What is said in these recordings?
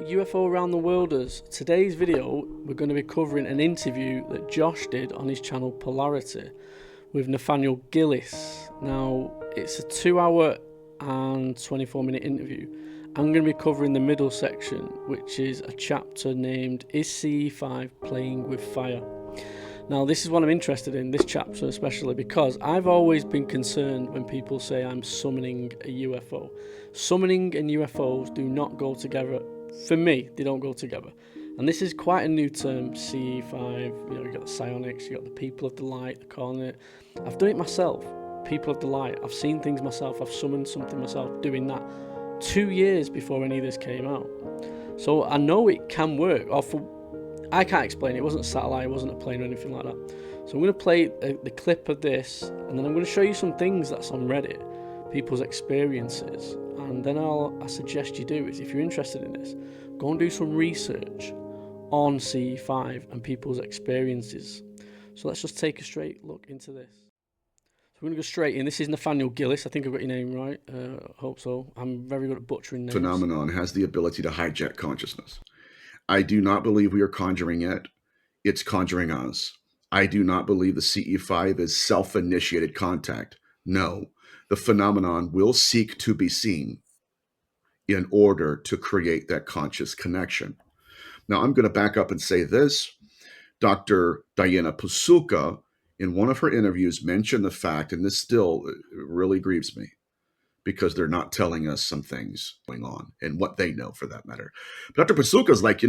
UFO Around the Worlders. Today's video we're going to be covering an interview that Josh did on his channel Polarity with Nathaniel Gillis. Now it's a 2-hour and 24-minute interview. I'm going to be covering the middle section, which is a chapter named Is CE5 Playing with Fire? Now this is what I'm interested in, this chapter especially, because I've always been concerned when people say I'm summoning a UFO. Summoning and UFOs do not go together. For me, they don't go together. And this is quite a new term, CE5. You got the psionics, you got the people of the light, they're calling it. I've done it myself, people of the light. I've seen things myself, I've summoned something myself doing that 2 years before any of this came out. So I know it can work. I can't explain it. It wasn't a satellite, it wasn't a plane or anything like that. So I'm going to play the clip of this, and then I'm going to show you some things that's on Reddit, people's experiences. And then I suggest you do is, if you're interested in this, go and do some research on CE5 and people's experiences. So let's just take a straight look into this. So we're going to go straight in. This is Nathaniel Gillis. I think I've got your name right. Hope so. I'm very good at butchering names. Phenomenon has the ability to hijack consciousness. I do not believe we are conjuring it. It's conjuring us. I do not believe the CE5 is self-initiated contact. No, the phenomenon will seek to be seen in order to create that conscious connection. Now, I'm going to back up and say this. Dr. Diana Pasuka, in one of her interviews, mentioned the fact, and this still really grieves me, because they're not telling us some things going on and what they know for that matter. But Dr. Pasuka's like,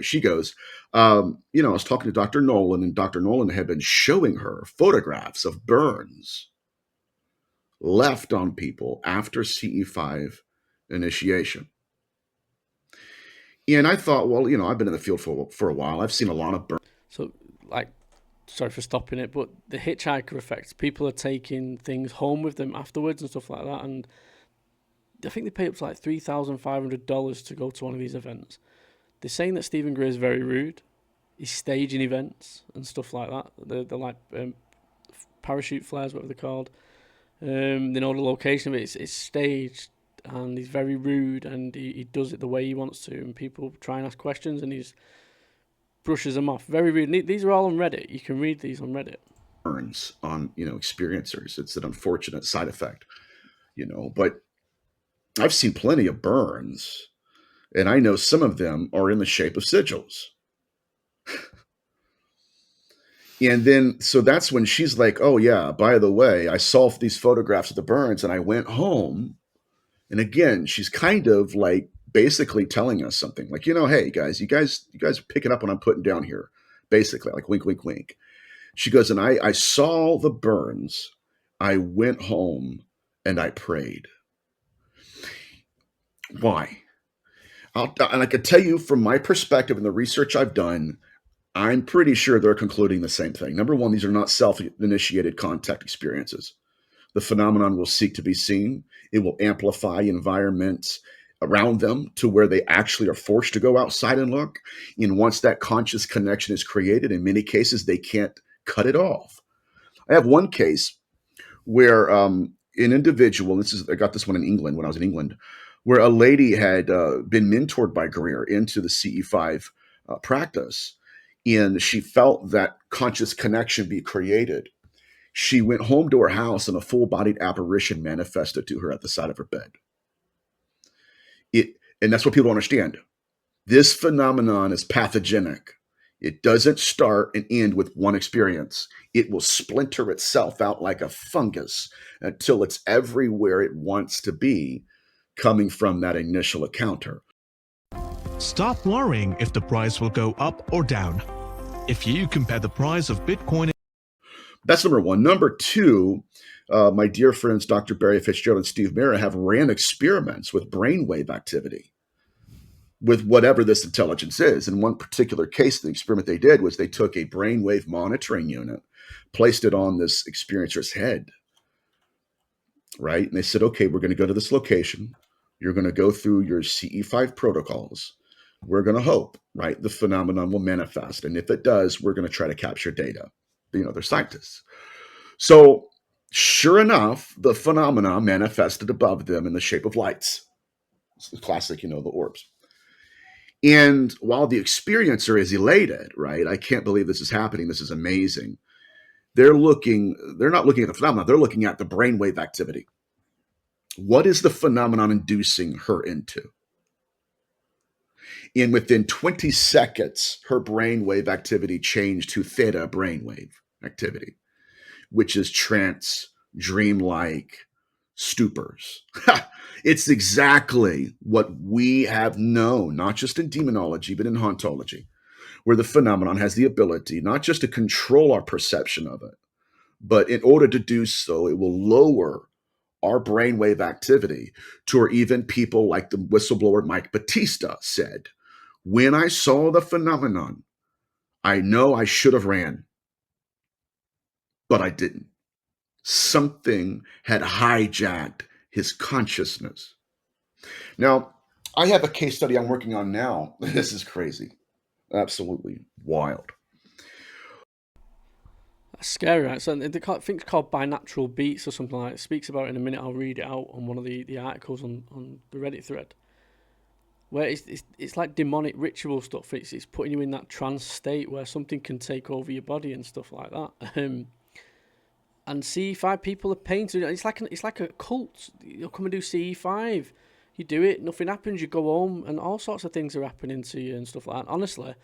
she goes, I was talking to Dr. Nolan, and Dr. Nolan had been showing her photographs of burns left on people after CE5 initiation. And I thought, well, I've been in the field for a while. I've seen a lot of burns. So, sorry for stopping it, but the hitchhiker effect, people are taking things home with them afterwards and stuff like that, and I think they pay up to like $3,500 to go to one of these events. They're saying that Stephen Gray is very rude. He's staging events and stuff like that. They're like parachute flares, whatever they're called. They know the location of it. It's staged, and he's very rude, and he does it the way he wants to, and people try and ask questions, and he's brushes them off. Very rude. These are all on Reddit. You can read these on Reddit. Burns on, experiencers. It's an unfortunate side effect, but I've seen plenty of burns, and I know some of them are in the shape of sigils. And then, so that's when she's like, oh yeah, by the way, I saw these photographs of the burns and I went home. And again, she's kind of like basically telling us something like, hey guys, you guys are picking up what I'm putting down here. Basically, like wink, wink, wink. She goes, and I saw the burns. I went home and I prayed. Why? And I could tell you from my perspective and the research I've done, I'm pretty sure they're concluding the same thing. Number one, these are not self-initiated contact experiences. The phenomenon will seek to be seen. It will amplify environments around them to where they actually are forced to go outside and look. And once that conscious connection is created, in many cases, they can't cut it off. I have one case where an individual, I got this one in England when I was in England, where a lady had been mentored by Greer into the CE5 practice, and she felt that conscious connection be created. She went home to her house and a full-bodied apparition manifested to her at the side of her bed. And that's what people don't understand. This phenomenon is pathogenic. It doesn't start and end with one experience. It will splinter itself out like a fungus until it's everywhere it wants to be, coming from that initial encounter. Stop worrying if the price will go up or down. If you compare the price of Bitcoin... That's number one. Number two, my dear friends, Dr. Barry Fitzgerald and Steve Mera have ran experiments with brainwave activity with whatever this intelligence is. In one particular case, the experiment they did was they took a brainwave monitoring unit, placed it on this experiencer's head, right? And they said, okay, we're going to go to this location. You're going to go through your CE5 protocols. We're going to hope, right, the phenomenon will manifest. And if it does, we're going to try to capture data. They're scientists. So sure enough, the phenomena manifested above them in the shape of lights. It's the classic, the orbs. And while the experiencer is elated, right? I can't believe this is happening. This is amazing. They're not looking at the phenomenon, they're looking at the brainwave activity. What is the phenomenon inducing her into? And within 20 seconds, her brainwave activity changed to theta brainwave activity, which is trance, dreamlike, stupors. It's exactly what we have known, not just in demonology, but in hauntology, where the phenomenon has the ability not just to control our perception of it, but in order to do so, it will lower our brainwave activity to where even people like the whistleblower Mike Batista said, when I saw the phenomenon, I know I should have ran, but I didn't. Something had hijacked his consciousness. Now, I have a case study I'm working on now. This is crazy. Absolutely wild. That's scary, right? So I think it's called Binatural Beats or something like that. It speaks about it in a minute. I'll read it out on one of the articles on the Reddit thread. Where it's like demonic ritual stuff. It's putting you in that trance state where something can take over your body and stuff like that. And CE5 people are paying to do it. It's like a cult. You'll come and do CE5. You do it, nothing happens. You go home, and all sorts of things are happening to you and stuff like that. Honestly,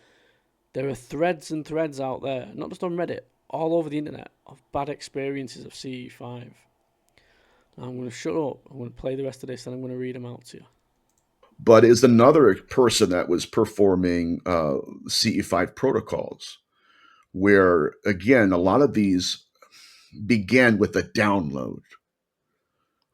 there are threads and threads out there, not just on Reddit, all over the internet, of bad experiences of CE5. Now I'm going to shut up. I'm going to play the rest of this, and I'm going to read them out to you. But is another person that was performing CE5 protocols, where again, a lot of these began with a download,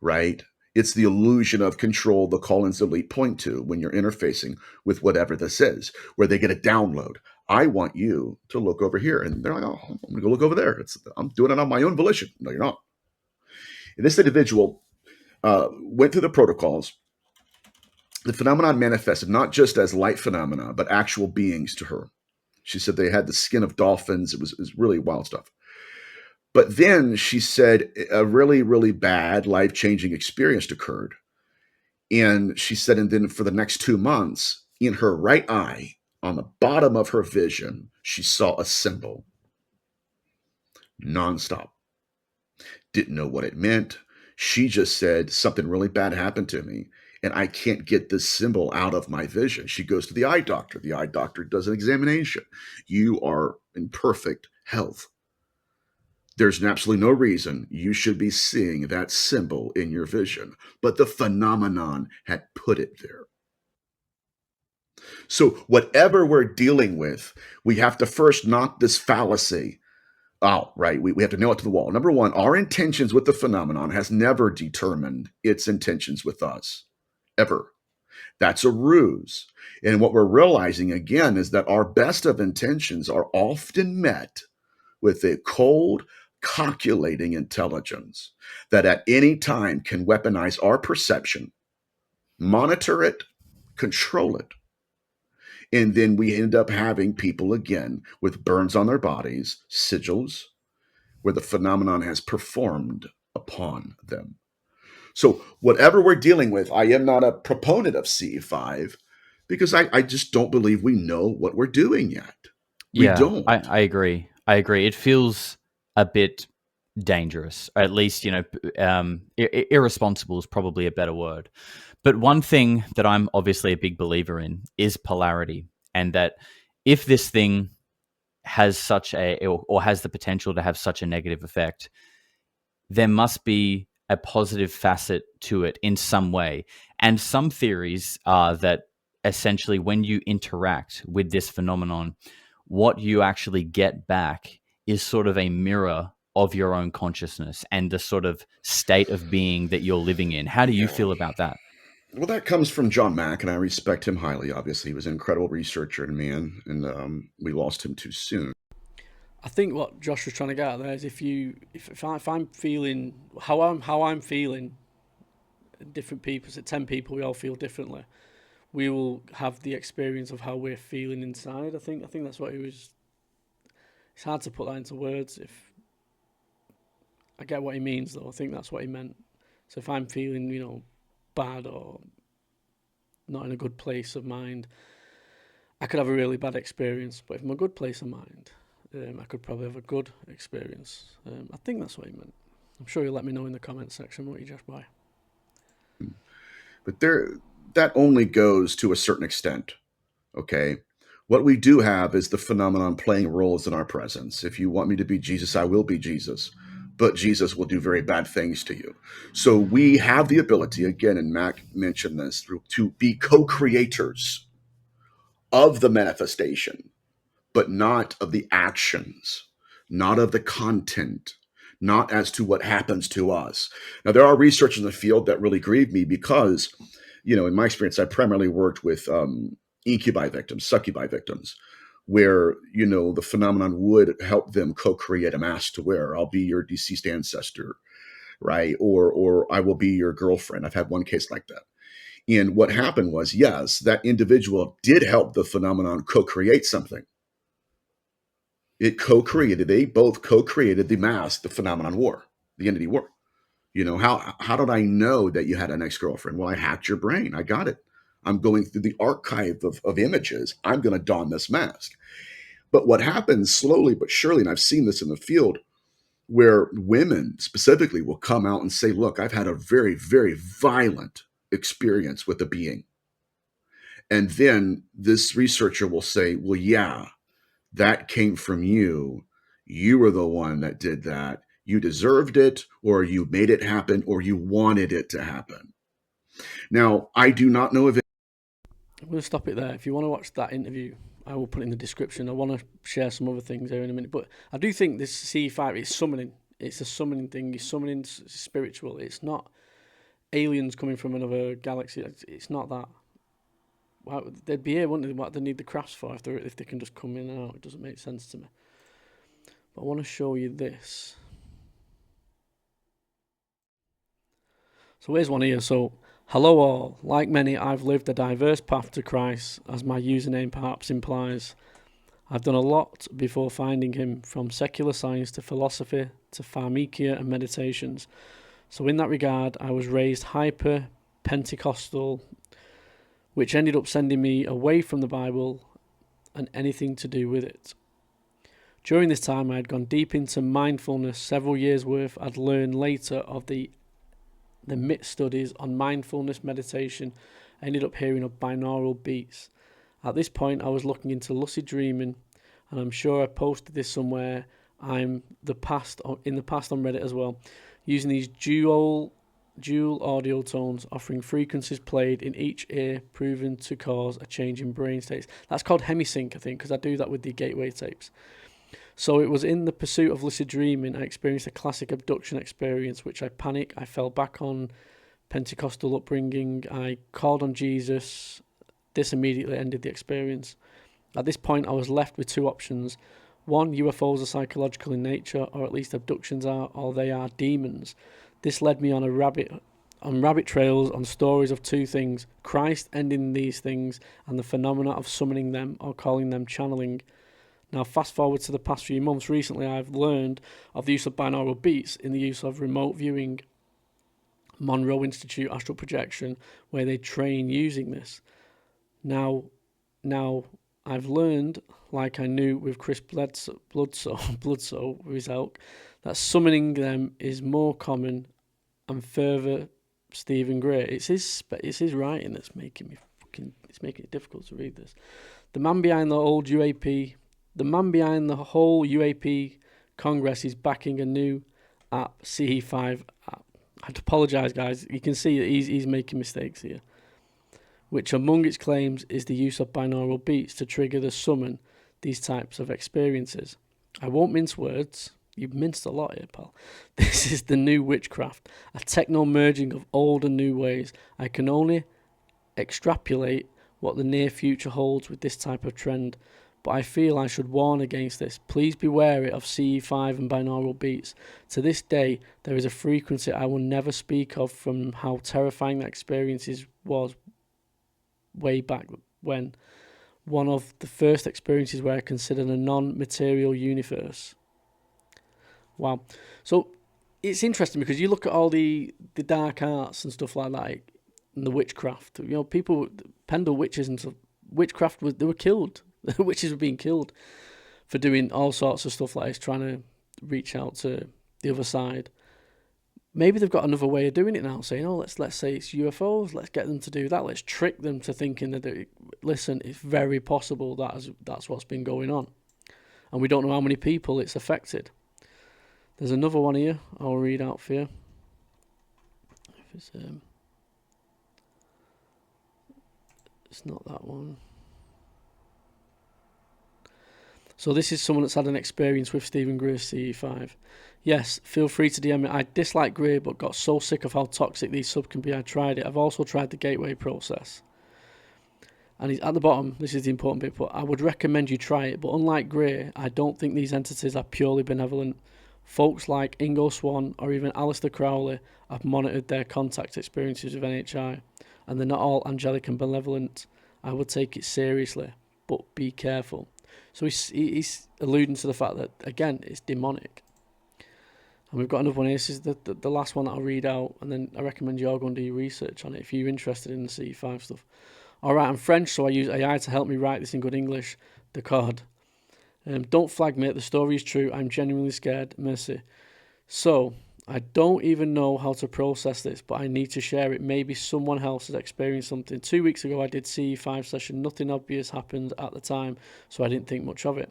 right? It's the illusion of control the Collins Elite point to when you're interfacing with whatever this is, where they get a download. I want you to look over here. And they're like, oh, I'm going to go look over there. I'm doing it on my own volition. No, you're not. And this individual went through the protocols. The phenomenon manifested not just as light phenomena, but actual beings to her. She said they had the skin of dolphins. It was really wild stuff. But then she said a really, really bad, life-changing experience occurred. And she said, and then for the next 2 months, in her right eye, on the bottom of her vision, she saw a symbol nonstop. Didn't know what it meant. She just said, something really bad happened to me, and I can't get this symbol out of my vision. She goes to the eye doctor. The eye doctor does an examination. You are in perfect health. There's absolutely no reason you should be seeing that symbol in your vision, but the phenomenon had put it there. So whatever we're dealing with, we have to first knock this fallacy out, right? We have to nail it to the wall. Number one, our intentions with the phenomenon has never determined its intentions with us, ever. That's a ruse. And what we're realizing again is that our best of intentions are often met with a cold, calculating intelligence that at any time can weaponize our perception, monitor it, control it. And then we end up having people again with burns on their bodies, sigils, where the phenomenon has performed upon them. So whatever we're dealing with, I am not a proponent of CE5 because I just don't believe we know what we're doing yet. We don't. I agree. I agree. It feels a bit dangerous, or at least, irresponsible is probably a better word. But one thing that I'm obviously a big believer in is polarity, and that if this thing has or has the potential to have such a negative effect, there must be a positive facet to it in some way. And some theories are that essentially when you interact with this phenomenon, what you actually get back is sort of a mirror of your own consciousness and the sort of state of being that you're living in. How do you feel about that? Well, that comes from John Mack, and I respect him highly. Obviously, he was an incredible researcher and man, and we lost him too soon. I think what Josh was trying to get at there is if I'm feeling how I'm feeling, different people, so 10 people, we all feel differently. We will have the experience of how we're feeling inside. I think that's what he was. It's hard to put that into words. If I get what he means, though, I think that's what he meant. So if I'm feeling, bad or not in a good place of mind, I could have a really bad experience, but if I'm a good place of mind, I could probably have a good experience. I think that's what he meant. I'm sure you'll let me know in the comments section what you just buy. But that only goes to a certain extent. Okay. What we do have is the phenomenon playing roles in our presence. If you want me to be Jesus, I will be Jesus. But Jesus will do very bad things to you. So we have the ability, again, and Mac mentioned this, to be co-creators of the manifestation, but not of the actions, not of the content, not as to what happens to us. Now, there are researchers in the field that really grieve me because, in my experience, I primarily worked with incubi victims, succubi victims, where, the phenomenon would help them co-create a mask to wear. I'll be your deceased ancestor, right? Or I will be your girlfriend. I've had one case like that. And what happened was, yes, that individual did help the phenomenon co-create something. They both co-created the mask the phenomenon wore, the entity wore. How did I know that you had an ex-girlfriend? Well, I hacked your brain. I got it. I'm going through the archive of images. I'm going to don this mask. But what happens slowly but surely, and I've seen this in the field, where women specifically will come out and say, look, I've had a very, very violent experience with a being. And then this researcher will say, well, yeah, that came from you. You were the one that did that. You deserved it, or you made it happen, or you wanted it to happen. Now, I do not know if I'm going to stop it there. If you want to watch that interview, I will put it in the description. I want to share some other things here in a minute. But I do think this CE5 is summoning. It's a summoning thing. You're summoning spiritual. It's not aliens coming from another galaxy. It's not that. Why, they'd be here, wouldn't they? What they need the crafts for if they can just come in and out? It doesn't make sense to me. But I want to show you this. So here's one here. So, hello all. Like many, I've lived a diverse path to Christ, as my username perhaps implies. I've done a lot before finding him, from secular science to philosophy to pharmacia and meditations. So in that regard, I was raised hyper-Pentecostal, which ended up sending me away from the Bible and anything to do with it. During this time, I had gone deep into mindfulness. Several years worth I'd learned later of the MIT studies on mindfulness meditation. I ended up hearing of binaural beats. At this point, I was looking into lucid dreaming, and I'm sure I posted this somewhere. In the past on Reddit as well, using these dual audio tones, offering frequencies played in each ear, proven to cause a change in brain states. That's called hemisync, I think, because I do that with the gateway tapes. So it was in the pursuit of lucid dreaming, I experienced a classic abduction experience, which I panicked. I fell back on Pentecostal upbringing. I called on Jesus. This immediately ended the experience. At this point, I was left with two options. One, UFOs are psychological in nature, or at least abductions are, or they are demons. This led me on rabbit trails on stories of two things: Christ ending these things, and the phenomena of summoning them or calling them channeling. Now, fast forward to the past few months. Recently, I've learned of the use of binaural beats in the use of remote viewing, Monroe Institute astral projection, where they train using this. Now, I've learned, like I knew with Chris Bledsoe with his help, that summoning them is more common, and further Stephen Gray. It's his writing that's making me it's making it difficult to read this. The man behind the whole UAP Congress is backing a new app, CE5 app. I have to apologise, guys. You can see that he's making mistakes here. Which among its claims is the use of binaural beats to trigger the summon these types of experiences. I won't mince words. You've minced a lot here, pal. This is the new witchcraft, a techno merging of old and new ways. I can only extrapolate what the near future holds with this type of trend, but I feel I should warn against this. Please be wary of CE5 and binaural beats. To this day, there is a frequency I will never speak of, from how terrifying that experience was way back when. One of the first experiences where I considered a non-material universe. Wow. So it's interesting because you look at all the dark arts and stuff like that, and the witchcraft. People, Pendle witches and stuff, witchcraft they were killed. Witches were being killed for doing all sorts of stuff like this, trying to reach out to the other side. Maybe they've got another way of doing it now, saying, oh, let's say it's UFOs, let's get them to do that, let's trick them to thinking that, listen, it's very possible that's what's been going on. And we don't know how many people it's affected. There's another one here I'll read out for you. If it's not that one. So this is someone that's had an experience with Stephen Greer's CE5. Yes, feel free to DM me. I dislike Greer, but got so sick of how toxic these subs can be, I tried it. I've also tried the gateway process. And he's at the bottom, this is the important bit, but I would recommend you try it. But unlike Greer, I don't think these entities are purely benevolent. Folks like Ingo Swann or even Alistair Crowley have monitored their contact experiences with NHI, and they're not all angelic and benevolent. I would take it seriously, but be careful. So he's alluding to the fact that, again, it's demonic. And we've got another one here. This is the last one that I'll read out, and then I recommend you all go and do your research on it if you're interested in the CE5 stuff. Alright, I'm French, so I use AI to help me write this in good English. The card. Don't flag me, the story is true. I'm genuinely scared. Mercy. So, I don't even know how to process this, but I need to share it. Maybe someone else has experienced something. 2 weeks ago, I did CE5 session. Nothing obvious happened at the time, so I didn't think much of it.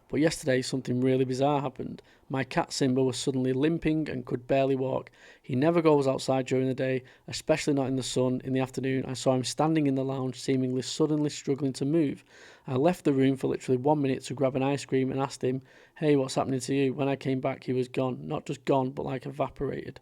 But yesterday, something really bizarre happened. My cat Simba was suddenly limping and could barely walk. He never goes outside during the day, especially not in the sun. In the afternoon, I saw him standing in the lounge, seemingly suddenly struggling to move. I left the room for literally 1 minute to grab an ice cream and asked him, hey, what's happening to you? When I came back, he was gone. Not just gone, but like evaporated.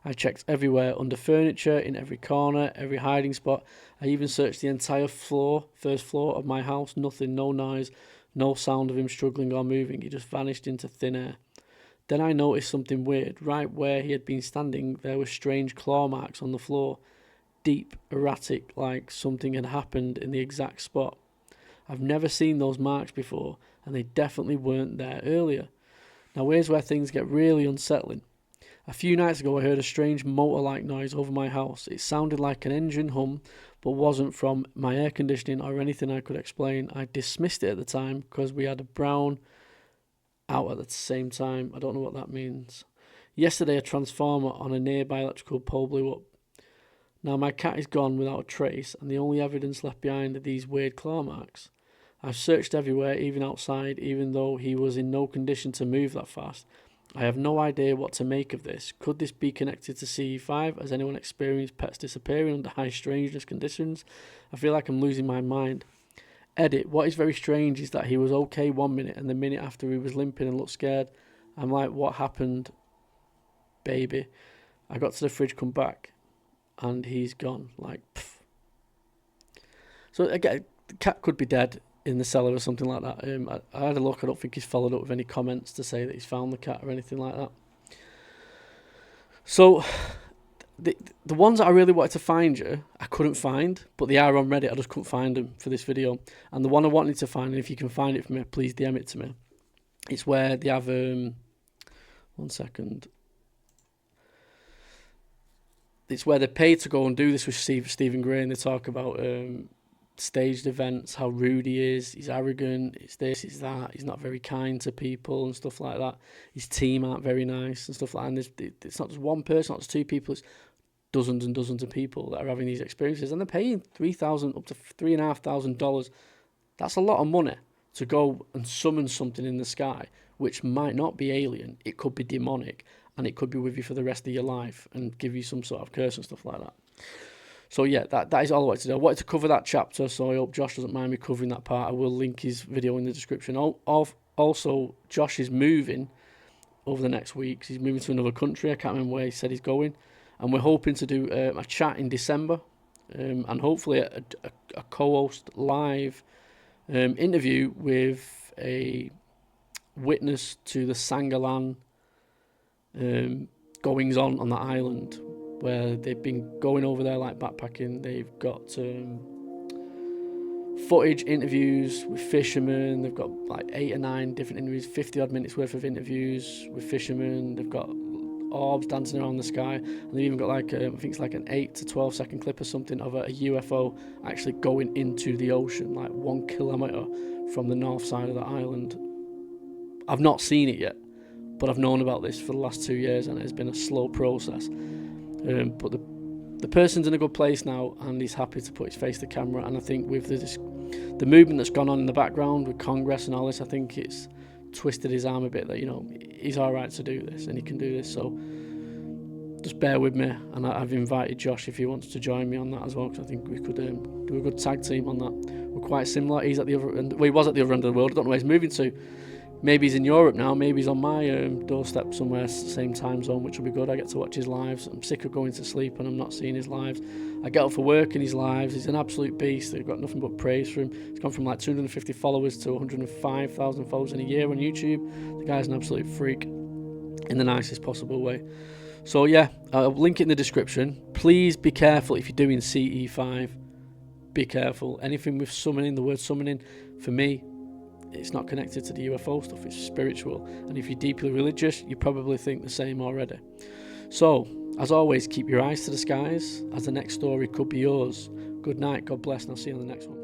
I checked everywhere, under furniture, in every corner, every hiding spot. I even searched the entire first floor of my house. Nothing, no noise, no sound of him struggling or moving. He just vanished into thin air. Then I noticed something weird. Right where he had been standing, there were strange claw marks on the floor. Deep, erratic, like something had happened in the exact spot. I've never seen those marks before, and they definitely weren't there earlier. Now here's where things get really unsettling. A few nights ago I heard a strange motor-like noise over my house. It sounded like an engine hum, but wasn't from my air conditioning or anything I could explain. I dismissed it at the time because we had a brown out at the same time. I don't know what that means. Yesterday a transformer on a nearby electrical pole blew up. Now my cat is gone without a trace, and the only evidence left behind are these weird claw marks. I've searched everywhere, even outside, even though he was in no condition to move that fast. I have no idea what to make of this. Could this be connected to CE5? Has anyone experienced pets disappearing under high strangeness conditions? I feel like I'm losing my mind. Edit. What is very strange is that he was okay 1 minute, and the minute after he was limping and looked scared. I'm like, what happened, baby? I got to the fridge, come back, and he's gone. Like, pff. So again, the cat could be dead in the cellar or something like that. I had a look. I don't think he's followed up with any comments to say that he's found the cat or anything like that. So the ones that I really wanted to find you, I couldn't find, but they are on Reddit. I just couldn't find them for this video. And the one I wanted to find, and if you can find it for me, please DM it to me. It's where they have 1 second. It's where they're paid to go and do this with Stephen Gray, and they talk about staged events, how rude he is, he's arrogant, it's this, it's that, he's not very kind to people and stuff like that. His team aren't very nice and stuff like that. And it's not just one person, not just two people, it's dozens and dozens of people that are having these experiences, and they're paying $3,000 up to $3,500. That's a lot of money to go and summon something in the sky, which might not be alien. It could be demonic, and it could be with you for the rest of your life and give you some sort of curse and stuff like that. So yeah, that is all I wanted to do. I wanted to cover that chapter, so I hope Josh doesn't mind me covering that part. I will link his video in the description. Also, Josh is moving over the next week. He's moving to another country. I can't remember where he said he's going. And we're hoping to do a chat in December, and hopefully a co-host live interview with a witness to the Sangalan goings-on that island, where they've been going over there like backpacking. They've got footage, interviews with fishermen. They've got like 8 or 9 different interviews, 50 odd minutes worth of interviews with fishermen. They've got orbs dancing around the sky, and they've even got like I think it's like an 8 to 12 second clip or something of a UFO actually going into the ocean, like 1 kilometre from the north side of the island. I've not seen it yet, but I've known about this for the last 2 years, and it's been a slow process. But the person's in a good place now, and he's happy to put his face to camera. And I think with the movement that's gone on in the background with Congress and all this, I think it's twisted his arm a bit that, you know, he's all right to do this and he can do this. So just bear with me, and I've invited Josh if he wants to join me on that as well, because I think we could do a good tag team on that. We're quite similar. He's at the other end. Well, he was at the other end of the world. I don't know where he's moving to. Maybe he's in Europe now, maybe he's on my doorstep somewhere, same time zone, which will be good. I get to watch his lives. I'm sick of going to sleep and I'm not seeing his lives. I get up for work in his lives. He's an absolute beast. I've got nothing but praise for him. He's gone from like 250 followers to 105,000 followers in a year on YouTube. The guy's an absolute freak in the nicest possible way. So yeah, I'll link it in the description. Please be careful if you're doing CE5. Be careful. Anything with summoning, the word summoning, for me, it's not connected to the UFO stuff, it's spiritual. And if you're deeply religious, you probably think the same already. So, as always, keep your eyes to the skies, as the next story could be yours. Good night, God bless, and I'll see you on the next one.